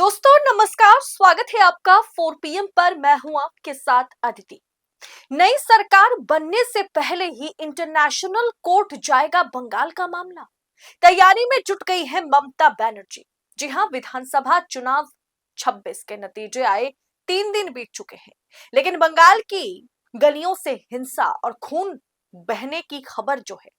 दोस्तों नमस्कार, स्वागत है आपका 4 PM पर। मैं हूं आपके साथ अदिति। नई सरकार बनने से पहले ही इंटरनेशनल कोर्ट जाएगा बंगाल का मामला। तैयारी में जुट गई है ममता बनर्जी। जी हां, विधानसभा चुनाव 26 के नतीजे आए 3 दिन बीत चुके हैं, लेकिन बंगाल की गलियों से हिंसा और खून बहने की खबर जो है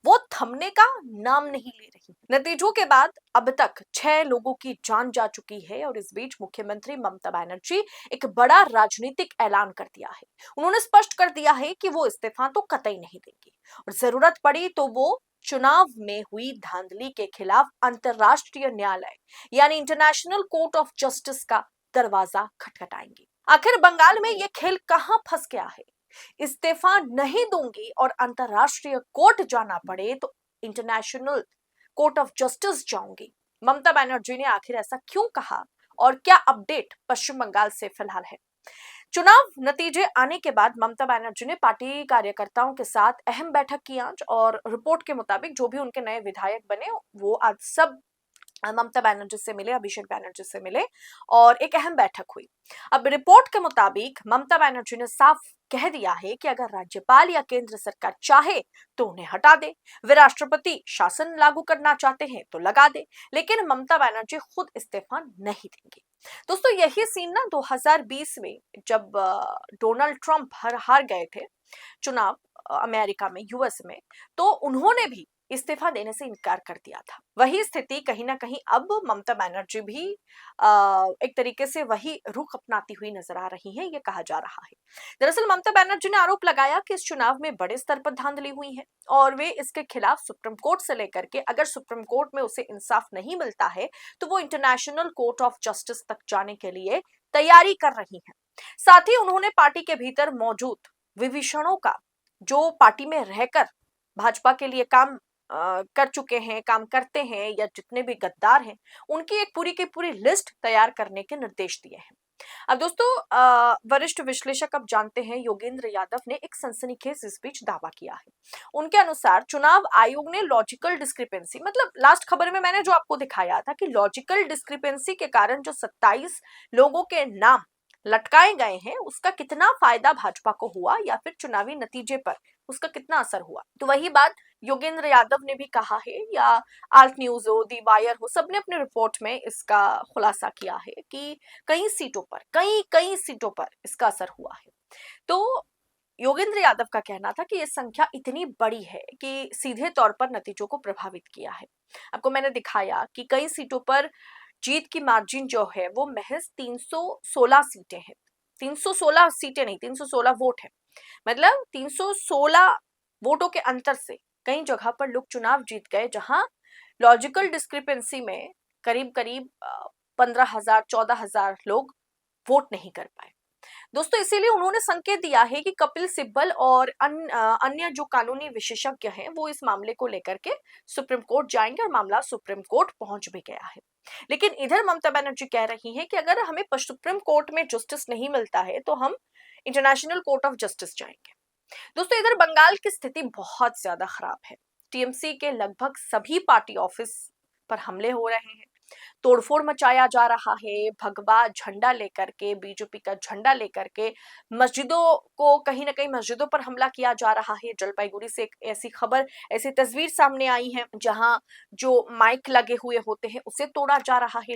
वो थमने का नाम नहीं ले रही। नतीजों के बाद अब तक 6 लोगों की जान जा चुकी है और इस बीच मुख्यमंत्री ममता बनर्जी एक बड़ा राजनीतिक ऐलान कर दिया है। उन्होंने स्पष्ट कर दिया है कि वो इस्तीफा तो कतई नहीं देंगी और जरूरत पड़ी तो वो चुनाव में हुई धांधली के खिलाफ अंतरराष्ट्रीय न्यायालय यानी इंटरनेशनल कोर्ट ऑफ जस्टिस का दरवाजा खटखटाएंगी। आखिर बंगाल में ये खेल कहां फंस गया है? इस्तीफा नहीं दूंगी और अंतरराष्ट्रीय कोर्ट जाना पड़े तो इंटरनेशनल कोर्ट ऑफ जस्टिस जाऊंगी। ममता बनर्जी ने आखिर ऐसा क्यों कहा और क्या अपडेट पश्चिम बंगाल से फिलहाल है? चुनाव नतीजे आने के बाद ममता बनर्जी ने पार्टी कार्यकर्ताओं के साथ अहम बैठक की आज, और रिपोर्ट के मुताबिक जो भी उनके नए विधायक बने वो आज सब ममता बनर्जी से मिले, अभिषेक बनर्जी से मिले और एक अहम बैठक हुई। अब रिपोर्ट के मुताबिक ममता बनर्जी ने साफ कह दिया है कि अगर राज्यपाल या केंद्र सरकार चाहे तो उन्हें हटा दे, वे राष्ट्रपति शासन लागू करना चाहते हैं तो लगा दे, लेकिन ममता बनर्जी खुद इस्तीफा नहीं देंगी। दोस्तों यही सीन ना 2020 में जब डोनाल्ड ट्रंप हार गए थे चुनाव अमेरिका में, यूएस में, तो उन्होंने भी इस्तीफा देने से इनकार कर दिया था। वही स्थिति कहीं ना कहीं अब ममता बनर्जी भी एक तरीके से वही रुख अपनाती हुई नजर आ रही है, ये कहा जा रहा है। दरअसल ममता बनर्जी ने आरोप लगाया कि इस चुनाव में बड़े स्तर पर धांधली हुई है और वे इसके खिलाफ सुप्रीम कोर्ट से लेकर के अगर सुप्रीम कोर्ट में उसे इंसाफ नहीं मिलता है तो वो इंटरनेशनल कोर्ट ऑफ जस्टिस तक जाने के लिए तैयारी कर रही है। साथ ही उन्होंने पार्टी के भीतर मौजूद विभीषणों का, जो पार्टी में रहकर भाजपा के लिए काम कर चुके हैं, काम करते हैं, या जितने भी गद्दार हैं, उनकी एक पूरी की पूरी लिस्ट तैयार करने के निर्देश दिए हैं। अब दोस्तों वरिष्ठ विश्लेषक अब जानते हैं, योगेंद्र यादव ने एक सनसनीखेज इस बीच दावा किया है। उनके अनुसार चुनाव आयोग ने लॉजिकल डिस्क्रिपेंसी, मतलब लास्ट खबर में मैंने जो आपको दिखाया था कि लॉजिकल डिस्क्रिपेंसी के कारण जो 27 लोगों के नाम लटकाए गए हैं उसका कितना फायदा भाजपा को हुआ या फिर चुनावी नतीजे पर उसका कितना असर हुआ। तो वही बात योगेंद्र यादव ने भी कहा है, या आल्ट न्यूज हो, दी वायर हो, सबने अपने रिपोर्ट में इसका खुलासा किया है कि कई सीटों पर इसका असर हुआ है। तो योगेंद्र यादव का कहना था कि यह संख्या इतनी बड़ी है कि सीधे तौर पर नतीजों को प्रभावित किया है। आपको मैंने दिखाया कि कई सीटों पर जीत की मार्जिन जो है वो महज 316 सीटें हैं। 316 सीटें नहीं, 316 वोट है। मतलब 316 वोटों के अंतर से कई जगह पर लोग चुनाव जीत गए, जहां लॉजिकल डिस्क्रिपेंसी में करीब करीब 15,000 14,000 लोग वोट नहीं कर पाए। दोस्तों इसीलिए उन्होंने संकेत दिया है कि कपिल सिब्बल और अन्य जो कानूनी विशेषज्ञ हैं वो इस मामले को लेकर के सुप्रीम कोर्ट जाएंगे और मामला सुप्रीम कोर्ट पहुंच भी गया है। लेकिन इधर ममता बनर्जी कह रही हैं कि अगर हमें सुप्रीम कोर्ट में जस्टिस नहीं मिलता है तो हम इंटरनेशनल कोर्ट ऑफ जस्टिस जाएंगे। दोस्तों इधर बंगाल की स्थिति बहुत ज्यादा खराब है। टीएमसी के लगभग सभी पार्टी ऑफिस पर हमले हो रहे हैं, तोड़फोड़ मचाया जा रहा है, भगवा झंडा लेकर के, बीजेपी का झंडा लेकर के मस्जिदों को, कहीं ना कहीं मस्जिदों पर हमला किया जा रहा है। जलपाईगुड़ी से एक ऐसी खबर, ऐसी तस्वीर सामने आई है जहां जो माइक लगे हुए होते हैं उसे तोड़ा जा रहा है।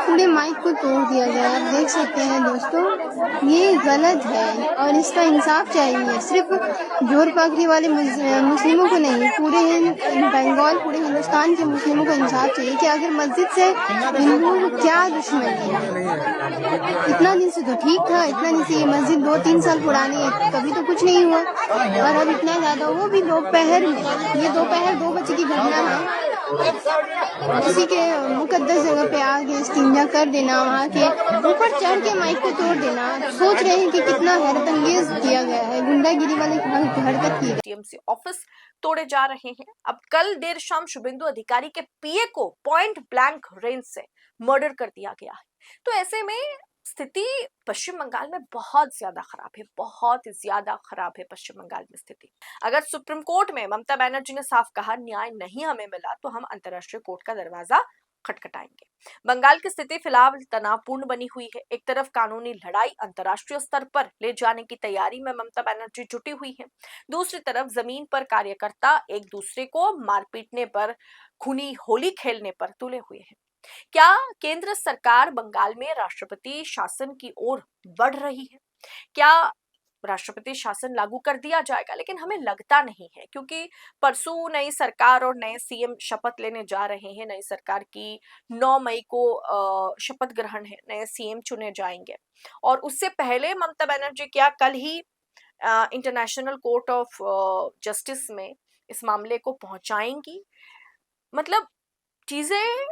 पूरे माइक को तोड़ दिया गया। आप देख सकते हैं दोस्तों, ये गलत है और इसका इंसाफ चाहिए। सिर्फ जोर पकड़ी वाले मुस्लिमों को नहीं, पूरे बंगाल, पूरे हिंदुस्तान के मुस्लिमों को इंसाफ चाहिए कि आखिर मस्जिद से हिंदुओं को क्या दुश्मनी है। इतना दिन से तो ठीक था, इतना दिन से ये मस्जिद 2-3 साल पुरानी है, कभी तो कुछ नहीं हुआ, और अब इतना ज्यादा, वो भी दोपहर में। ये दोपहर 2 बजे की घटना है किसी के मुकद्दस जगह पे आके इस्तिंजा कर देना, वहाँ के ऊपर चढ़ के माइक को तोड़ देना, सोच रहे हैं कि कितना हैरतअंगेज किया गया है, गुंडागिरी वाली हरकत की। टीएमसी ऑफिस तोड़े जा रहे हैं। अब कल देर शाम शुभेंदु अधिकारी के पीए को पॉइंट ब्लैंक रेंज से मर्डर कर दिया गया है। तो ऐसे में स्थिति पश्चिम बंगाल में बहुत ज्यादा खराब है, बहुत ज्यादा खराब है पश्चिम बंगाल में स्थिति। अगर सुप्रीम कोर्ट में ममता बनर्जी ने साफ कहा न्याय नहीं हमें मिला तो हम अंतर्राष्ट्रीय कोर्ट का दरवाजा खटखटाएंगे। बंगाल की स्थिति फिलहाल तनावपूर्ण बनी हुई है। एक तरफ कानूनी लड़ाई अंतर्राष्ट्रीय स्तर पर ले जाने की तैयारी में ममता बनर्जी जुटी हुई है, दूसरी तरफ जमीन पर कार्यकर्ता एक दूसरे को मार पीटने पर, खूनी होली खेलने पर तुले हुए हैं। क्या केंद्र सरकार बंगाल में राष्ट्रपति शासन की ओर बढ़ रही है? क्या राष्ट्रपति शासन लागू कर दिया जाएगा? लेकिन हमें लगता नहीं है, क्योंकि परसों नई सरकार और नए सीएम शपथ लेने जा रहे हैं। नई सरकार की 9 मई को शपथ ग्रहण है, नए सीएम चुने जाएंगे और उससे पहले ममता बनर्जी क्या कल ही इंटरनेशनल कोर्ट ऑफ जस्टिस में इस मामले को पहुंचाएंगी? मतलब चीजें,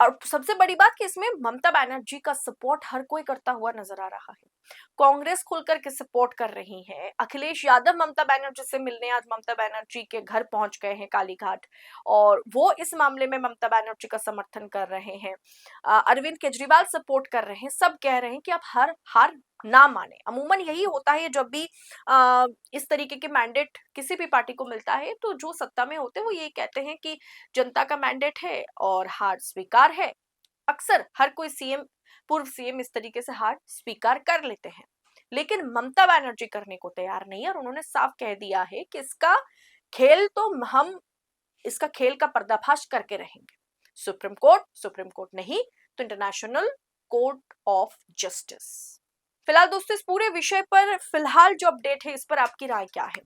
और सबसे बड़ी बात कि इसमें ममता बनर्जी का सपोर्ट हर कोई करता हुआ नजर आ रहा है। कांग्रेस खुलकर के सपोर्ट कर रही है। अखिलेश यादव ममता बनर्जी से मिलने आज ममता बनर्जी के घर पहुंच गए हैं कालीघाट, और वो इस मामले में ममता बनर्जी का समर्थन कर रहे हैं। अरविंद केजरीवाल सपोर्ट कर रहे हैं। सब कह रहे हैं कि आप हार ना माने। अमूमन यही होता है, जब भी इस तरीके के मैंडेट किसी भी पार्टी को मिलता है तो जो सत्ता में होते हैं वो ये कहते हैं कि जनता का मैंडेट है और हार स्वीकार है। अक्सर हर कोई सीएम, पूर्व सीएम इस तरीके से हार स्वीकार कर लेते हैं, लेकिन ममता बनर्जी करने को तैयार नहीं है और उन्होंने साफ कह दिया है कि इसका खेल का पर्दाफाश करके रहेंगे। सुप्रीम कोर्ट नहीं तो इंटरनेशनल कोर्ट ऑफ जस्टिस। फिलहाल दोस्तों, इस पूरे विषय पर फिलहाल जो अपडेट है इस पर आपकी राय क्या है?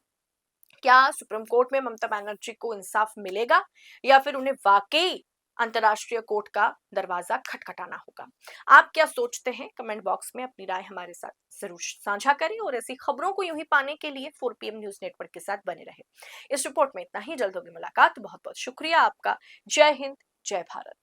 क्या सुप्रीम कोर्ट में ममता बनर्जी को इंसाफ मिलेगा या फिर उन्हें वाकई अंतर्राष्ट्रीय कोर्ट का दरवाजा खटखटाना होगा? आप क्या सोचते हैं? कमेंट बॉक्स में अपनी राय हमारे साथ जरूर साझा करें और ऐसी खबरों को यूं ही पाने के लिए 4PM न्यूज नेटवर्क के साथ बने रहे। इस रिपोर्ट में इतना ही, जल्द होगी मुलाकात। बहुत बहुत शुक्रिया आपका। जय हिंद, जय भारत।